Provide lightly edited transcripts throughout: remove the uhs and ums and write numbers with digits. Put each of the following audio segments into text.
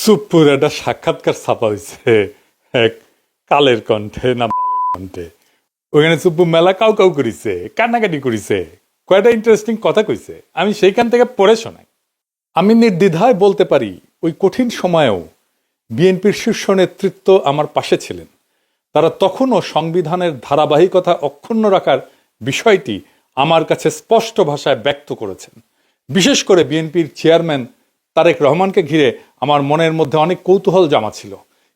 সুপুর একটা সাক্ষাৎকার ছাপা হয়েছে এক কালের কণ্ঠে না বালের কণ্ঠে। ওখানে সুপ্পু মেলা কাউ কাউ করিছে, কান্নাকাটি করিছে, কয়টা ইন্টারেস্টিং কথা কইছে, আমি সেইখান থেকে পড়ে শোনাই। আমি নির্দ্বিধায় বলতে পারি ওই কঠিন সময়েও বিএনপির শীর্ষ নেতৃত্ব আমার পাশে ছিলেন। তারা তখনও সংবিধানের ধারাবাহিকতা অক্ষুণ্ণ রাখার বিষয়টি আমার কাছে স্পষ্ট ভাষায় ব্যক্ত করেছেন। বিশেষ করে বিএনপির চেয়ারম্যান তারেক রহমানকে ঘিরে আমার মনের মধ্যে অনেক কৌতূহল জমা ছিল,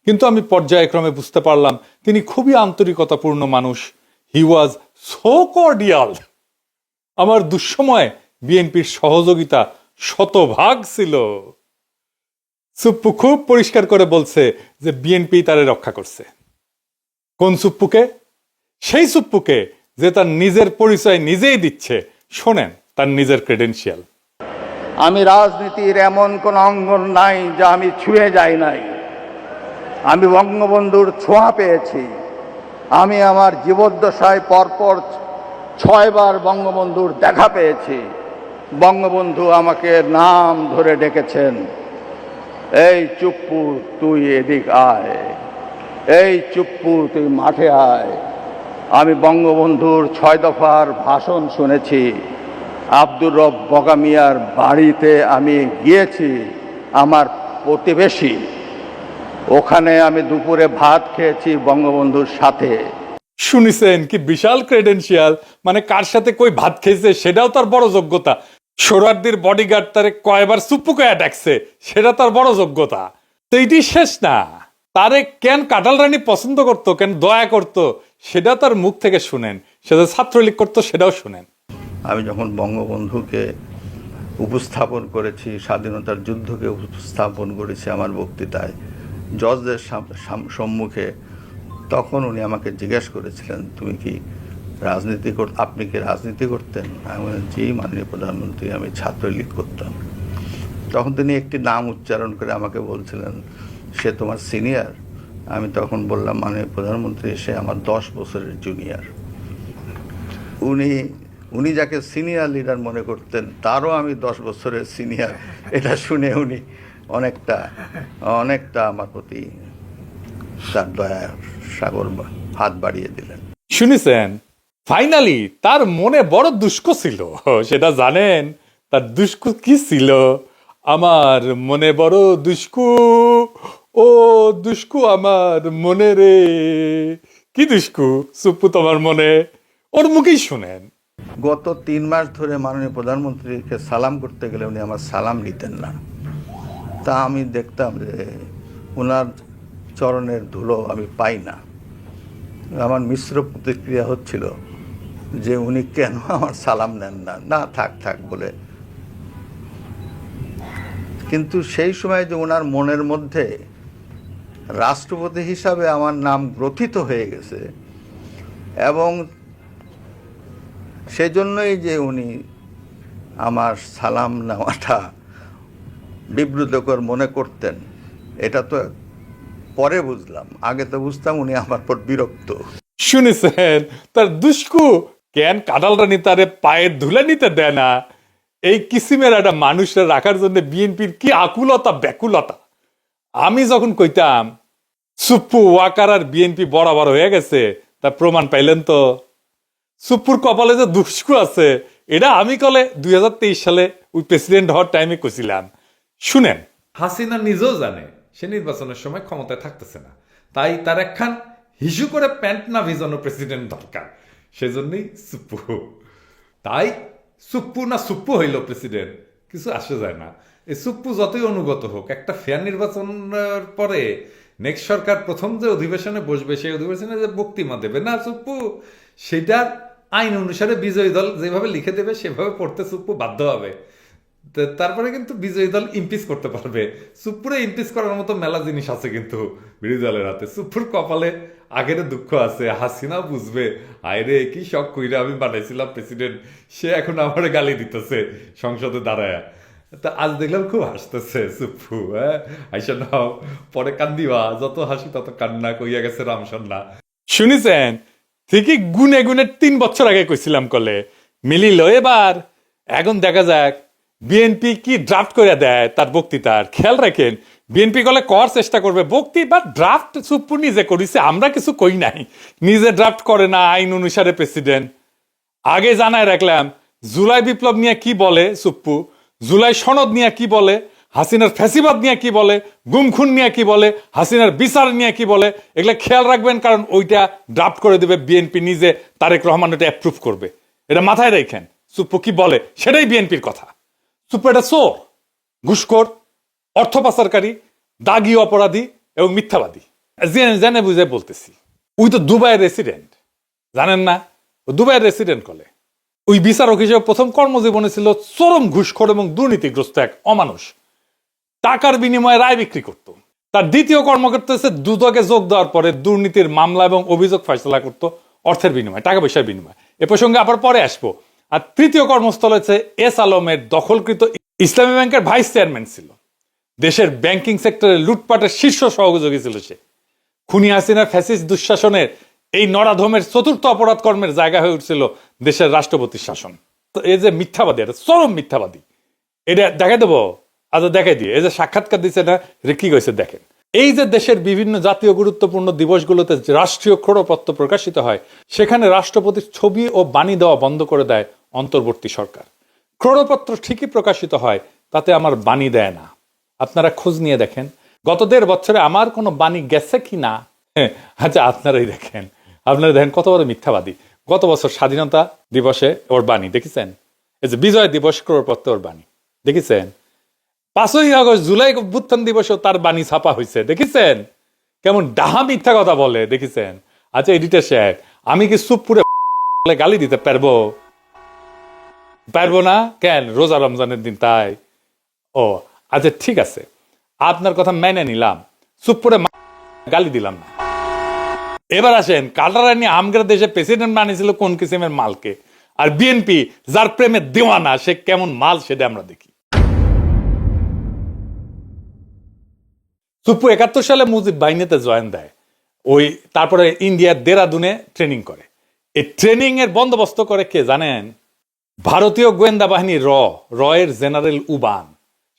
কিন্তু আমি পর্যায়ক্রমে বুঝতে পারলাম তিনি খুবই আন্তরিকতাপূর্ণ মানুষ। হি ওয়াজ সো কর্ডিয়াল। আমার দুঃসময়ে বিএনপির সহযোগিতা শতভাগ ছিল। সুপ্পু খুব পরিষ্কার করে বলছে যে বিএনপি তারে রক্ষা করছে। কোন সুপ্পুকে? সেই সুপ্পুকে যে তার নিজের পরিচয় নিজেই দিচ্ছে। শোনেন তার নিজের ক্রেডেনশিয়াল। আমি রাজনীতির এমন কোন অঙ্গন নাই যা আমি ছুঁয়ে যাই নাই। আমি বঙ্গবন্ধুর ছোঁয়া পেয়েছি। আমি আমার জীবদ্দশায় পরপর 6 বার বঙ্গবন্ধুর দেখা পেয়েছি। বঙ্গবন্ধু আমাকে নাম ধরে ডেকেছেন, এই চুপ্পু তুই এদিক আয়, এই চুপ্পু তুই মাঠে আয়। আমি বঙ্গবন্ধুর 6 দফার ভাষণ শুনেছি। আব্দুর রব বগা মিয়ার বাড়িতে আমি গিয়েছি, আমার প্রতিবেশী। ওখানে আমি দুপুরে ভাত খেয়েছি বঙ্গবন্ধুর সাথে। শুনিছেন কি বিশাল ক্রেডেনশিয়াল? মানে কার সাথে কই ভাত খেয়েছে সেটাও তার বড় যোগ্যতা। সোহরাওয়ার্দীর বডিগার্ড তারে কয়বার সুপ্পুকে ডাকছে সেটা তার বড় যোগ্যতা। তো এইটি শেষ না, তারে কেন কাঁঠাল রানী পছন্দ করতো, কেন দয়া করতো, সেটা তার মুখ থেকে শুনেন। সেটা ছাত্রলীগ করতো সেটাও শুনেন। আমি যখন বঙ্গবন্ধুকে উপস্থাপন করেছি, স্বাধীনতার যুদ্ধকে উপস্থাপন করেছি আমার বক্তৃতায় জজদের সম্মুখে, তখন উনি আমাকে জিজ্ঞেস করেছিলেন, তুমি কি আপনি কি রাজনীতি করতেন? আমি বললাম, জি মাননীয় প্রধানমন্ত্রী, আমি ছাত্রলীগ করতাম। তখন তিনি একটি নাম উচ্চারণ করে আমাকে বলছিলেন, সে তোমার সিনিয়র? আমি তখন বললাম, মাননীয় প্রধানমন্ত্রী, সে আমার 10 বছরের জুনিয়র। উনি যাকে সিনিয়র লিডার মনে করতেন তারও আমি 10 বছরের সিনিয়র। এটা শুনে উনি অনেকটা আমার প্রতি তার দয়ার সাগর হাত বাড়িয়ে দিলেন। শুনেছেন, ফাইনালি তার মনে বড় দুষ্ক ছিল। সেটা জানেন তার দুষ্কু কি ছিল? আমার মনে বড় দুষ্কু, ও দুষ্কু আমার মনে রে। কি দুষ্কু সুপ্পু তোমার মনে? ওর মুখেই শুনেন। গত 3 মাস ধরে মাননীয় প্রধানমন্ত্রীকে সালাম করতে গেলে উনি আমার সালাম নিতেন না। তা আমি দেখতাম যে ওনার চরণের ধুলো আমি পাই না। আমার মিশ্র প্রতিক্রিয়া হচ্ছিল যে উনি কেন আমার সালাম নেন না, না থাক বলে। কিন্তু সেই সময় যে ওনার মনের মধ্যে রাষ্ট্রপতি হিসাবে আমার নাম গ্রথিত হয়ে গেছে, এবং সেজন্যই যে উনি আমার সালাম নেওয়াটা বিব্রতকর মনে করতেন, এটা তো পরে বুঝলাম। আগে তো বুঝতাম উনি আমার পর বিরক্ত। শুনেছেন তার দুষ্কু কেন কাঁঠাল রানী তারে পায়ের ধুলে নিতে দেয় না? এই কিসিমের একটা মানুষের রাখার জন্য বিএনপির কি আকুলতা ব্যাকুলতা। আমি যখন কইতাম সুপ্পু ওয়াকার আর বিএনপি বরাবর হয়ে গেছে, তার প্রমাণ পাইলেন তো। সুপ্পুর কপালে যে দুষ্কু আছে এটা আমি কলে 2023 সালে ওই প্রেসিডেন্ট হওয়ার টাইমে কইছিলাম। শুনেন, হাসিনা নিজেও জানে সে নির্বাচনের সময় ক্ষমতায় থাকতেছে না, তাই তার একখান হিসু করে প্যান্ট না ভিজানো প্রেসিডেন্ট দরকার। সেজন্যই সুপ্পু। তাই সুপ্পু না সুপ্পু হইল প্রেসিডেন্ট, কিছু আসে যায় না। এই সুপ্পু যতই অনুগত হোক, একটা ফেয়ার নির্বাচনের পরে নেক্সট সরকার প্রথম যে অধিবেশনে বসবে সেই অধিবেশনে যে বক্তৃতা দেবে না সুপ্পু, সেটার আইন অনুসারে বিজয়ী দল যেভাবে লিখে দেবে সেভাবে পড়তে সুপ্পু বাধ্য হবে। তারপরে কিন্তু বিজয়ী দল ইমপিচ করতে পারবে। সুপ্পুরে ইমপিচ করার মতো মেলা জিনিস আছে কিন্তু বিরোধী দলের হাতে। সুপ্পুর কপালে আগের দুঃখ আছে, হাসিনাও বুঝবে, আয়রে কি শখ কইরা আমি বানাইছিলাম প্রেসিডেন্ট, সে এখন আমার গালি দিতেছে সংসদে দাঁড়ায়। তা আজ দেখলাম খুব হাসতেছে সুপ্পু। আইসা নাও, পরে কান্দিবা, যত হাসি তত কান্না, কইয়া গেছে রামসন্না। শুনিছেন, ঠিকই গুনে গুনে 3 বছর আগে কইছিলাম কলে মিলিল। এবার এখন দেখা যাক বিএনপি কি ড্রাফট করে দেয় তার বক্তৃতার। খেয়াল রাখেন বিএনপি গলে কর চেষ্টা করবে বক্তি বা ড্রাফট সুপ্পু নিজে করিছে, আমরা কিছু কই নাই, নিজে ড্রাফট করে না আইন অনুসারে প্রেসিডেন্ট। আগে জানায় রাখলাম জুলাই বিপ্লব নিয়ে কি বলে সুপ্পু, জুলাই সনদ নিয়ে কি বলে, হাসিনার ফ্যাসিবাদ নিয়ে কি বলে, গুমখুন নিয়ে কি বলে, হাসিনার বিচার নিয়ে কি বলে, এগুলো খেয়াল রাখবেন, কারণ ওইটা ড্রাফট করে দেবে বিএনপি নিজে, তারেক রহমান ওটা অ্যাপ্রুভ করবে। এটা মাথায় রাখেন সুপ্পু কি বলে সেটাই বিএনপির কথা। সুপ্পু এটা চোর, ঘুষখোর, অর্থ পাচারকারী, দাগি অপরাধী এবং মিথ্যাবাদী। জেনে বুঝে বলতেছি, ওই তো দুবাইয়ের রেসিডেন্ট, জানেন না? ও দুবাইয়ের রেসিডেন্ট কলে ওই বিচারক হিসেবে প্রথম কর্মজীবনে ছিল চরম ঘুষখোর এবং দুর্নীতিগ্রস্ত এক অমানুষ, টাকার বিনিময়ে রায় বিক্রি করত। তার দ্বিতীয় কর্মকর্তা হচ্ছে দুদকে যোগ দেওয়ার পরে দুর্নীতির মামলা এবং অভিযোগ ফয়সলা করত অর্থের বিনিময়ে, টাকা পয়সার বিনিময়ে। এ প্রসঙ্গে আবার পরে আসবো। আর তৃতীয় কর্মস্থল হচ্ছে এস আলমের দখলকৃত ইসলামী ব্যাংকের ভাইস চেয়ারম্যান ছিল, দেশের ব্যাংকিং সেক্টরে লুটপাটের শীর্ষ সহযোগী ছিল সে। খুনি হাসিনার ফ্যাসিস্ট দুঃশাসনের এই নরাধমের চতুর্থ অপরাধ কর্মের জায়গা হয়ে উঠছিল দেশের রাষ্ট্রপতির শাসন। তো এই যে মিথ্যাবাদী, এটা চরম মিথ্যাবাদী, এটা দেখাই দেবো, আচ্ছা দেখাই দিয়ে। এই যে সাক্ষাৎকার দিচ্ছে না, কি কইছে দেখেন। এই যে দেশের বিভিন্ন জাতীয় গুরুত্বপূর্ণ দিবসগুলোতে রাষ্ট্রীয় ক্রোড়পত্র প্রকাশিত হয়, সেখানে রাষ্ট্রপতির ছবি ও বাণী দেওয়া বন্ধ করে দেয় অন্তর্বর্তী সরকার। ক্রোড়পত্র ঠিকই প্রকাশিত হয়, তাতে আমার বাণী দেয় না। আপনারা খোঁজ নিয়ে দেখেন গত 1.5 বছরে আমার কোনো বাণী গেছে কি না। আচ্ছা আপনারাই দেখেন, আপনারা দেখেন কত বড় মিথ্যাবাদী। গত বছর স্বাধীনতা দিবসে ওর বাণী দেখেছেন, এই যে বিজয় দিবস ক্রোড়পত্র ওর বাণী দেখেছেন, 5ই আগস্ট জুলাই অভ্যুত্থান দিবসেও তার বাণী ছাপা হয়েছে দেখেছেন, কেমন ডাহা মিথ্যা কথা বলে দেখেছেন। আচ্ছা এডিটর সাহেব, আমি কি সুপ্পুরে গালি দিতে পারবো? পারবো না কেন? রোজা রমজানের দিন তাই। ও আচ্ছা ঠিক আছে, আপনার কথা মেনে নিলাম, সুপ্পুরে গালি দিলাম না। এবার আসেন, কাটারানি আমগের দেশে প্রেসিডেন্ট বানিয়েছিল কোন কিসিমের মালকে, আর বিএনপি যার প্রেমে দেওয়ানা সে কেমন মাল সেটা আমরা দেখি। সুপ্পু 71 সালে মুজিব বাহিনীতে জয়েন দেয়, ওই তারপরে ইন্ডিয়ার দেরাদুনে ট্রেনিং করে। এই ট্রেনিং এর বন্দোবস্ত করে কে জানেন? ভারতীয় গোয়েন্দা বাহিনী র এর জেনারেল উবান,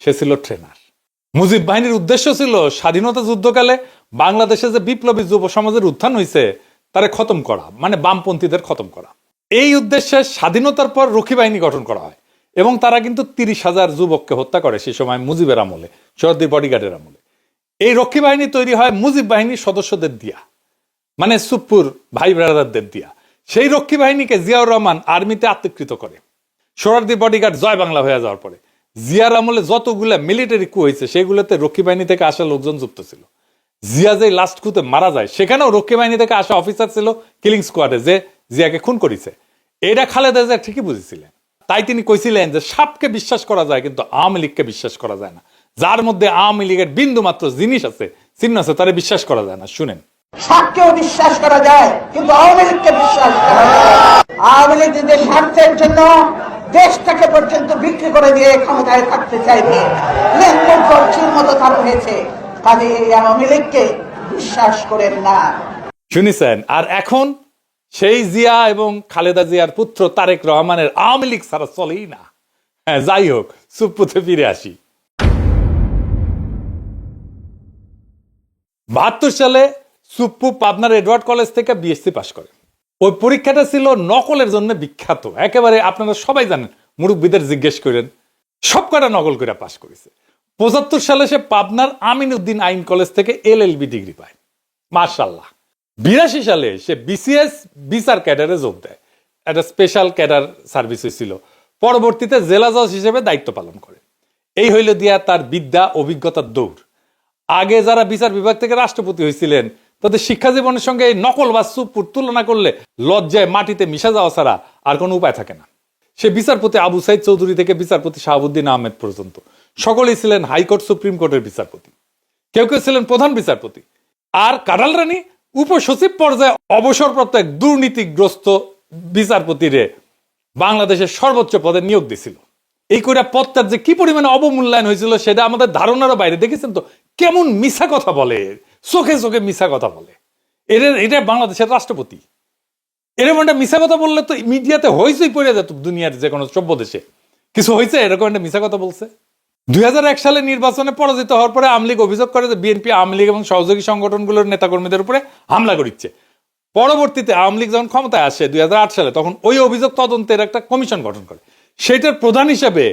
সে ছিল ট্রেনার। মুজিব বাহিনীর উদ্দেশ্য ছিল স্বাধীনতা যুদ্ধকালে বাংলাদেশে যে বিপ্লবী যুব সমাজের উত্থান হয়েছে তারে খতম করা, মানে বামপন্থীদের খতম করা। এই উদ্দেশ্যে স্বাধীনতার পর রক্ষী বাহিনী গঠন করা হয় এবং তারা কিন্তু 30,000 যুবককে হত্যা করে সেই সময় মুজিবের আমলে, শরদ্দির বডিগার্ডের আমলে। এই রক্ষী বাহিনী তৈরি হয় মুজিব বাহিনীর সদস্যদের দিয়া, মানে সুপ্পুর ভাই ব্রাদারদের দিয়া। সেই রক্ষী বাহিনীকে জিয়াউর রহমান আর্মিতে আত্মীকৃত করে। সোহরাওয়ার্দী বডিগার্ড জয় বাংলা হয়ে যাওয়ার পরে জিয়ার আমলে যতগুলা মিলিটারি কু হয়েছে সেগুলোতে রক্ষী বাহিনী থেকে আসা লোকজন যুক্ত ছিল। জিয়া যে লাস্ট কুতে মারা যায় সেখানেও রক্ষী বাহিনী থেকে আসা অফিসার ছিল কিলিং স্কোয়াডে, যে জিয়াকে খুন করেছে। এটা খালেদা জিয়া ঠিকই বুঝেছিলেন, তাই তিনি কইছিলেন যে সাপকে বিশ্বাস করা যায় কিন্তু আওয়ামী লীগকে বিশ্বাস করা যায় না। যার মধ্যে আওয়ামী লীগের বিন্দু মাত্র জিনিস আছে, চিহ্ন আছে, তারে বিশ্বাস করা যায় না। শুনেন, সাপকেও বিশ্বাস করা যায় কিন্তু আওয়ামী লীগকে বিশ্বাস করা যায় না। আওয়ামী লীগ নিজের স্বার্থের জন্য দেশটাকে পর্যন্ত বিক্রি করে দিয়ে ক্ষমতায় থাকতে চাইবে, লেনদেন করছির মতো তার হয়েছে। কাজে এই আওয়ামী লীগকে বিশ্বাস করেন না। শুনেছেন? আর এখন সেই জিয়া এবং খালেদা জিয়ার পুত্র তারেক রহমানের আওয়ামী লীগ ছাড়া চলেই না। হ্যাঁ, যাই হোক, সুপ্পুতে ফিরে আসি। 72 সালে সুপ্পু পাবনার এডওয়ার্ড কলেজ থেকে বিএসসি পাশ করে। ওই পরীক্ষাটা ছিল নকলের জন্য বিখ্যাত, একেবারে আপনারা সবাই জানেন, মুরব্বীদের জিজ্ঞেস করেন, সব কটা নকল করে পাশ করেছে। 75 সালে সে পাবনার আমিন উদ্দিন আইন কলেজ থেকে এলএলবি ডিগ্রি পায়, মাশাআল্লাহ। 82 সালে সে বিসিএস বিচার ক্যাডারে যোগ দেয়, একটা স্পেশাল ক্যাডার সার্ভিস ছিল। পরবর্তীতে জেলা জজ হিসেবে দায়িত্ব পালন করে। এই হইল দিয়া তার বিদ্যা অভিজ্ঞতার দৌড়। আগে যারা বিচার বিভাগ থেকে রাষ্ট্রপতি হয়েছিলেন তাদের শিক্ষা জীবনের সঙ্গে এই নকল বা সুপ্পুর তুলনা করলে লজ্জায় মাটিতে মিশা যাওয়া ছাড়া আর কোনো উপায় থাকে না। সে বিচারপতি আবু সাইদ চৌধুরী থেকে বিচারপতি শাহাবুদ্দিন আহমেদ পর্যন্ত সকলেই ছিলেন হাইকোর্ট সুপ্রিম কোর্টের বিচারপতি, কেউ কেউ ছিলেন প্রধান বিচারপতি। আর কাঁঠাল রানী উপসচিব পর্যায়ে অবসরপ্রাপ্ত এক দুর্নীতিগ্রস্ত বিচারপতিরে বাংলাদেশের সর্বোচ্চ পদে নিয়োগ দিছিল। এই কইরা পদটার যে কি পরিমাণে অবমূল্যায়ন হয়েছিল সেটা আমাদের ধারণারও বাইরে। দেখেছেন তো কেমন মিছা কথা বলে, চোখে চোখে মিছা কথা বলে। এটা বাংলাদেশের রাষ্ট্রপতি। এরকম একটা মিছা কথা বললে তো মিডিয়াতে হইচই পড়ে যেত দুনিয়ার যে কোনো সভ্য দেশে। কিছু হয়েছে এরকম একটা মিছা কথা বলছে। 2001 সালে নির্বাচনে পরাজিত হওয়ার পরে আওয়ামী লীগ অভিযোগ করে যে বিএনপি আওয়ামী লীগ এবং সহযোগী সংগঠনগুলোর নেতাকর্মীদের উপরে হামলা করিচ্ছে। পরবর্তীতে আওয়ামী লীগ যখন ক্ষমতায় আসে 2008 সালে, তখন ওই অভিযোগ তদন্তের একটা কমিশন গঠন করে। সেটার প্রধান হিসেবে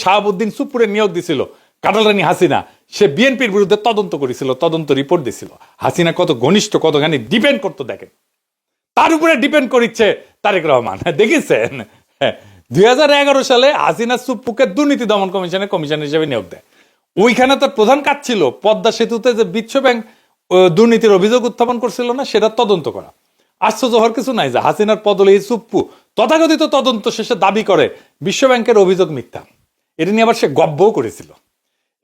শাহাবুদ্দিন সুপ্পুরে নিয়োগ দিছিল কাটালরানী হাসিনা। সে বিএনপির বিরুদ্ধে তদন্ত করেছিল, তদন্ত রিপোর্ট দিছিল। হাসিনা কত ঘনিষ্ঠ, কতখানি ডিপেন্ড করতো দেখেন, তার উপরে ডিপেন্ড করিচ্ছে তারেক রহমান। দেখেছেন 2011 সালে হাসিনা সুপ্পুকে দুর্নীতি দমন কমিশনের হিসেবে নিয়োগ দেয়। ওইখানে তার প্রধান কাজ ছিল পদ্মা সেতুতে যে বিশ্ব ব্যাংক দুর্নীতির অভিযোগ উত্থাপন করছিল না, সেটা তদন্ত করা। আশ্চর্য হওয়ার কিছু নাই যে হাসিনার পদলেহী সুপ্পু তথাকথিত তদন্ত শেষে দাবি করে বিশ্ব ব্যাংকের অভিযোগ মিথ্যা। এটা নিয়ে আবার সে গব্বও করেছিল।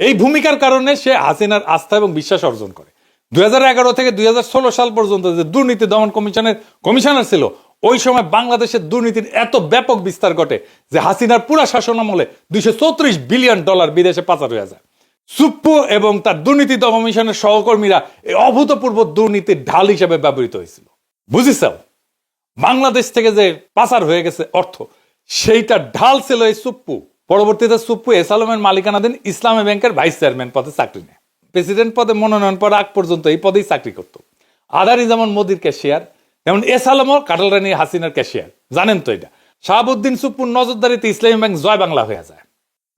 এই ভূমিকার কারণে সে হাসিনার আস্থা এবং বিশ্বাস অর্জন করে। 2011 থেকে 2016 সাল পর্যন্ত যে দুর্নীতি দমন কমিশনের কমিশনার ছিল, ওই সময় বাংলাদেশের দুর্নীতির এত ব্যাপক বিস্তার ঘটে যে হাসিনার পুরা শাসনামলে $234 বিলিয়ন বিদেশে পাচার হয়ে যায়। সুপ্পু এবং তার দুর্নীতি দমন কমিশনের সহকর্মীরা এই অভূতপূর্ব দুর্নীতির ঢাল হিসেবে ব্যবহৃত হয়েছিল। বুঝিস, বাংলাদেশ থেকে যে পাচার হয়ে গেছে অর্থ, সেইটা ঢাল ছিল এই সুপ্পু। পরবর্তীতে সুপ্পু এস আলমের মালিকানাধীন ইসলামী ব্যাংকের ভাইস চেয়ারম্যান পদে চাকরি নেয়। প্রেসিডেন্ট পদে মনোনয়ন পাওয়ার আগ পর্যন্ত এই পদেই চাকরি করত। আদানি যেমন মোদির ক্যাশিয়ার, যেমন এস আলমও কাটালরানী হাসিনার ক্যাশিয়ার। জানেন তো এটা। শাহাবুদ্দিন সুপ্পুর নজরদারিতে ইসলামী ব্যাংক জয় বাংলা হয়ে যায়।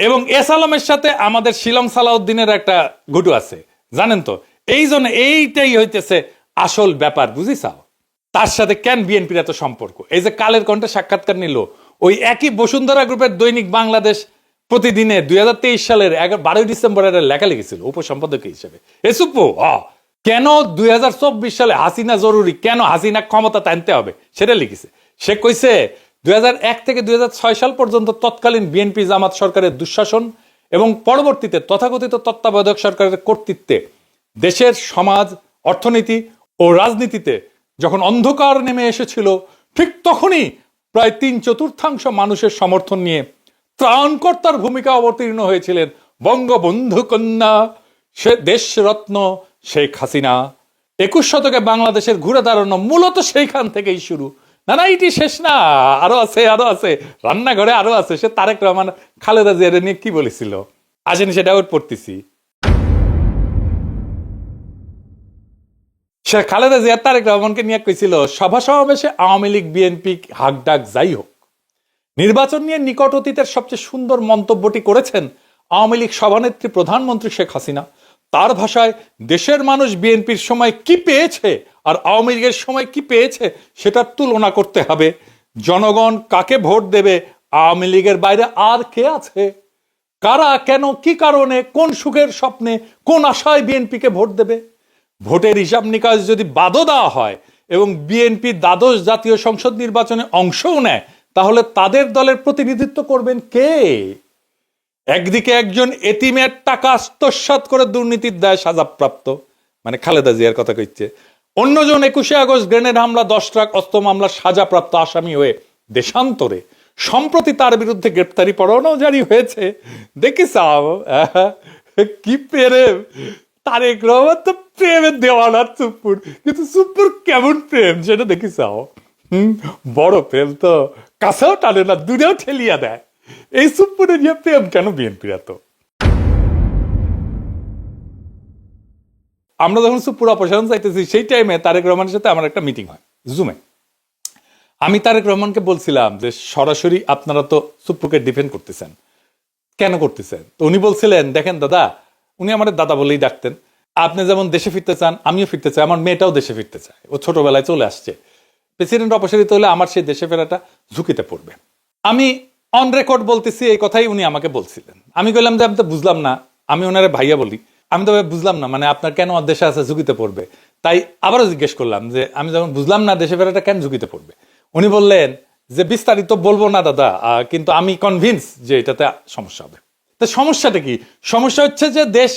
এবং এস আলমের সাথে আমাদের শিলং সালাউদ্দিনের একটা ঘুটু আছে, জানেন তো। এই জন্য এইটাই হইতেছে আসল ব্যাপার, বুঝিসাও। তার সাথে কেন বিএনপির এত সম্পর্ক? এই যে কালের কণ্ঠে সাক্ষাৎকার নিল, ওই একই বসুন্ধরা গ্রুপের দৈনিক বাংলাদেশ প্রতিদিনে 2023 সালের 12 ডিসেম্বর লেখা লিখেছিল উপসম্পাদক হিসেবে। এ সুপ্পু কেন 2024 সালে হাসিনা জরুরি, কেন হাসিনা ক্ষমতা টানতে হবে সেটা লিখেছে। সে কইছে 2001 থেকে 2006 সাল পর্যন্ত তৎকালীন বিএনপি জামাত সরকারের দুঃশাসন এবং পরবর্তীতে তথাকথিত তত্ত্বাবধায়ক সরকারের কর্তৃত্বে দেশের সমাজ, অর্থনীতি ও রাজনীতিতে যখন অন্ধকার নেমে এসেছিল, ঠিক তখনই প্রায় 3/4 মানুষের সমর্থন নিয়ে ত্রাণকর্তার ভূমিকা অবতীর্ণ হয়েছিলেন বঙ্গবন্ধু কন্যা সে দেশরত্ন শেখ হাসিনা। 21 শতকে বাংলাদেশের ঘুরে দাঁড়ানো মূলত সেইখান থেকেই শুরু। না এটি শেষ না, আরো আছে, আরো আছে, রান্নাঘরে আরো আছে। সে তারেক রহমান খালেদা জিয়ার নিয়ে কি বলেছিল, আসেন সেটা ওর পড়তেছি। সে খালেদা জিয়া তারেক রহমানকে নিয়ে কইছিল, সভা সমাবেশে আওয়ামী লীগ বিএনপি হাক ডাক যাই হোক, নির্বাচন নিয়ে নিকট অতীতের সবচেয়ে সুন্দর মন্তব্যটি করেছেন আওয়ামী লীগ সভানেত্রী প্রধানমন্ত্রী শেখ হাসিনা। তার ভাষায়, দেশের মানুষ বিএনপির সময় কি পেয়েছে আর আওয়ামী লীগের সময় কি পেয়েছে সেটার তুলনা করতে হবে। জনগণ কাকে ভোট দেবে, আওয়ামী লীগের বাইরে আর কে আছে? কারা, কেন, কি কারণে, কোন সুখের স্বপ্নে, কোন আশায় বিএনপিকে ভোট দেবে? ভোটের হিসাব নিকাশ যদি বাদও দেওয়া হয় এবং বিএনপি দ্বাদশ জাতীয় সংসদ নির্বাচনে অংশও নেয়, তাহলে তাদের দলের প্রতিনিধিত্ব করবেন কে? একদিকে একজন এতিমের টাকা আত্মসাৎ করে দুর্নীতির দায়ে সাজাপ্রাপ্ত, মানে খালেদা জিয়ার কথা কইছে, অন্যজন 21শে আগস্ট গ্রেনেড হামলা, 10 ট্রাক অস্ত্র মামলার সাজাপ্রাপ্ত আসামি হয়ে দেশান্তরে। সম্প্রতি তার বিরুদ্ধে গ্রেপ্তারি পরোয়ানাও জারি হয়েছে। দেখিস কি প্রেম! তারেক রহমান তো প্রেমের দেওয়ানা সুপ্পুর, কিন্তু সুপ্পুর কেমন প্রেম সেটা দেখিস। বড় প্রেম তো কাছেও টানে না, দূরেও ঠেলিয়া দেয়। এই সুপ্পুরে নিয়ে প্রেম কেন বিএনপির এত? আমরা যখন সুপ্পুর অপসারণ চাইতেছি, সেই টাইমে তারেক রহমানের সাথে আমার একটা মিটিং হয় জুমে। আমি তারেক রহমানকে বলছিলাম যে সরাসরি আপনারা তো সুপ্পুকে ডিফেন্ড করতেছেন, কেন করতেছেন? তো উনি বলছিলেন, দেখেন দাদা, উনি আমাদের দাদা বলেই ডাকতেন, আপনি যেমন দেশে ফিরতে চান, আমিও ফিরতে চাই, আমার মেয়েটাও দেশে ফিরতে চায়, ও ছোটবেলায় চলে আসছে। প্রেসিডেন্ট অপসারিত হলে আমার সেই দেশে ফেরাটা ঝুঁকিতে পড়বে। আমি অন রেকর্ড বলতেছি, এই কথাই উনি আমাকে বলছিলেন। আমি বললাম যে আমি তো বুঝলাম না, আমি ওনারে ভাইয়া বলি, আমি তো বুঝলাম না, মানে আপনার কেন দেশে আছে ঝুঁকিতে পড়বে? তাই আবারও জিজ্ঞেস করলাম যে আমি যখন বুঝলাম না দেশে ফেরাটা কেন ঝুঁকিতে পড়বে। উনি বললেন যে বিস্তারিত বলবো না দাদা, কিন্তু আমি কনভিন্স যে এটাতে সমস্যা হবে। তো সমস্যাটা কি? সমস্যা হচ্ছে যে দেশ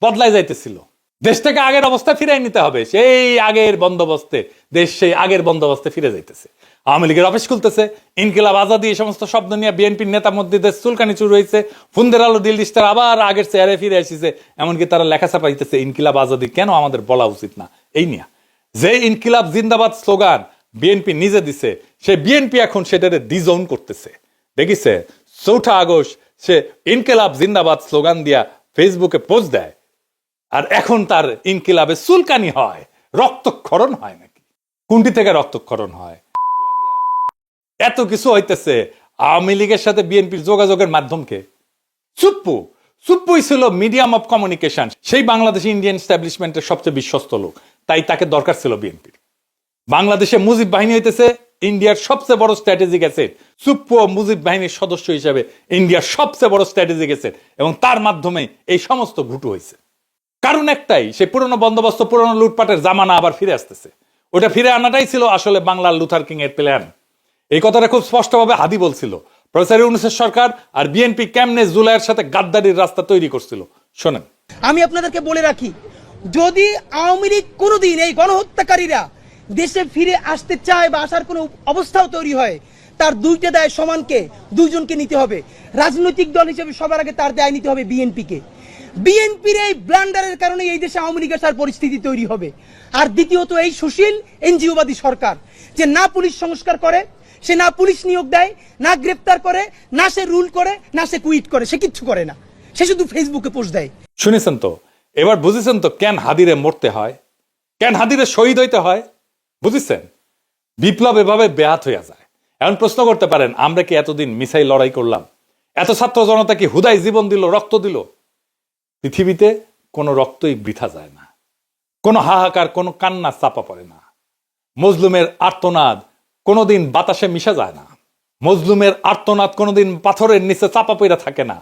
বদলায় যাইতেছিল, দেশটাকে আগের অবস্থায় ফিরাই নিতে হবে। সেই আগের বন্দোবস্তে দেশ সেই আগের বন্দোবস্তে ফিরে যাইতেছে। আওয়ামী লীগের অফিস খুলতেছে, ইনকিলাব আজাদি, এই সমস্ত শব্দ নিয়ে বিএনপির নেতা মধ্যে দেশ চুলকানি শুরু হয়েছে। ফুন্দের আলো দিল লিস্টার আবার আগের চেয়ারে ফিরে এসেছে, এমনকি তারা লেখা ছাপাইতেছে ইনকিলাব আজাদি কেন আমাদের বলা উচিত না। এই নিয়ে যে ইনকিলাব জিন্দাবাদ স্লোগান বিএনপি নিজে দিছে, সে বিএনপি এখন সেটারে ডিজোন করতেছে। দেখিছে 4 আগস্ট সে ইনকিলাব জিন্দাবাদ স্লোগান দিয়া ফেসবুকে পোস্ট দেয়, আর এখন তার ইনকিলাবে চুলকানি হয়, রক্তক্ষরণ হয় নাকি? কোনটি থেকে রক্তক্ষরণ হয়? এত কিছু হইতেছে, আওয়ামী লীগের সাথে বিএনপির যোগাযোগের মাধ্যমকে সুপ্পুই ছিল মিডিয়াম অফ কমিউনিকেশন। সেই বাংলাদেশ ইন্ডিয়ান এস্টাবলিশমেন্টের সবচেয়ে বিশ্বস্ত লোক, তাই তাকে দরকার ছিল বিএনপির। বাংলাদেশে মুজিব বাহিনী হইতেছে ইন্ডিয়ার সবচেয়ে বড় স্ট্র্যাটেজিক অ্যাসেট। সুপ্পু মুজিব বাহিনীর সদস্য হিসেবে ইন্ডিয়ার সবচেয়ে বড় স্ট্র্যাটেজিক অ্যাসেট, এবং তার মাধ্যমে এই সমস্ত ঘুটু হয়েছে। কারণ একটাই, সেই পুরনো বন্দোবস্ত, পুরনো লুটপাটের জামানা আবার ফিরে আসতেছে। ওটা ফিরে আনাটাই ছিল আসলে বাংলার লুথার কিং এর প্ল্যান। এই কথাটা খুব স্পষ্টভাবে হাদি বলছিল। প্রফেসর ইউনূসের সরকার আর বিএনপি কেমনে জুলাইয়ের সাথে গাদ্দারির রাস্তা তৈরি করছিল, শোনেন। আমি আপনাদেরকে বলে রাখি, যদি আওয়ামী লীগ কোনোদিন এই গণহত্যাকারীরা দেশে ফিরে আসতে চায় বা আসার কোনো অবস্থাও তৈরি হয়, তার দুইটা দায় সমানকে, দুইজনকে নিতে হবে। রাজনৈতিক দল হিসেবে সবার আগে তার দায় নিতে হবে বিএনপিকে। বিএনপির এই ব্লান্ডারের কারণে এই দেশে আওয়ামী লীগের সার পরিস্থিতি তৈরি হবে। আর দ্বিতীয়ত, এই সুশীল এনজিওবাদী সরকার যে না পুলিশ সংস্কার করে, সে না পুলিশ নিয়োগ দেয়, না গ্রেপ্তার করে, না সে রুল করে, না সে কুইট করে, সে কিচ্ছু করে না, সে শুধু ফেসবুকে পোস্ট দেয়। শুনেছেন তো, এবার বুঝেছেন তো কেন হাদিরে মরতে হয়, কেন হাদিরে শহীদ হইতে হয়, বুঝেছেন? বিপ্লব এভাবে ব্যাহত হইয়া যায়। এখন প্রশ্ন করতে পারেন, আমরা কি এতদিন মিসাই লড়াই করলাম? এত ছাত্র জনতা কি হুদাই জীবন দিল, রক্ত দিল? পৃথিবীতে কোনো রক্তই বৃথা যায় না, কোনো হাহাকার, কোনো কান্না চাপা পড়ে না। মজলুমের আর্তনাদ কোনোদিন বাতাসে মিশা যায় না, মজলুমের আর্তনাদ কোনোদিন পাথরের নিচে চাপা পড়ে থাকে না।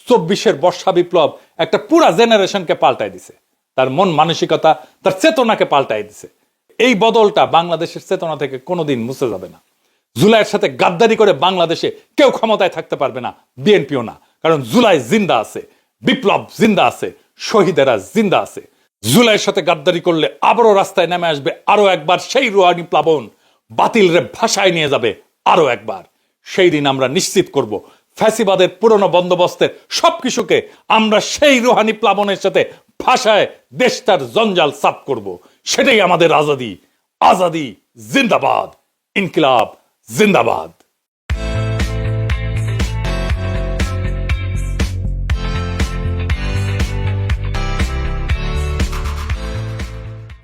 24-এর বর্ষা বিপ্লব একটা পুরা জেনারেশনকে পাল্টাই দিছে, তার মন মানসিকতা, তার চেতনাকে পাল্টাই দিছে। এই বদলটা বাংলাদেশের চেতনা থেকে কোনোদিন মুছে যাবে না। জুলাইয়ের সাথে গাদ্দারি করে বাংলাদেশে কেউ ক্ষমতায় থাকতে পারবে না, বিএনপিও না। কারণ জুলাই জিন্দা আছে, বিপ্লব জিন্দা আছে, শহীদেরা জিন্দা আছে। জুলাইয়ের সাথে গাদ্দারি করলে আবারও রাস্তায় নেমে আসবে আরো একবার সেই রুহানি প্লাবন, বাতিল রে ভাষায় নিয়ে যাবে আরো একবার। সেই দিন আমরা নিশ্চিত করব ফ্যাসিবাদের পুরনো বন্দোবস্তের সবকিছুকে আমরা সেই রুহানি প্লাবনের সাথে ভাষায় দেশটার জঞ্জাল সাফ করব। সেটাই আমাদের আজাদি। আজাদি জিন্দাবাদ, ইনকিলাব জিন্দাবাদ।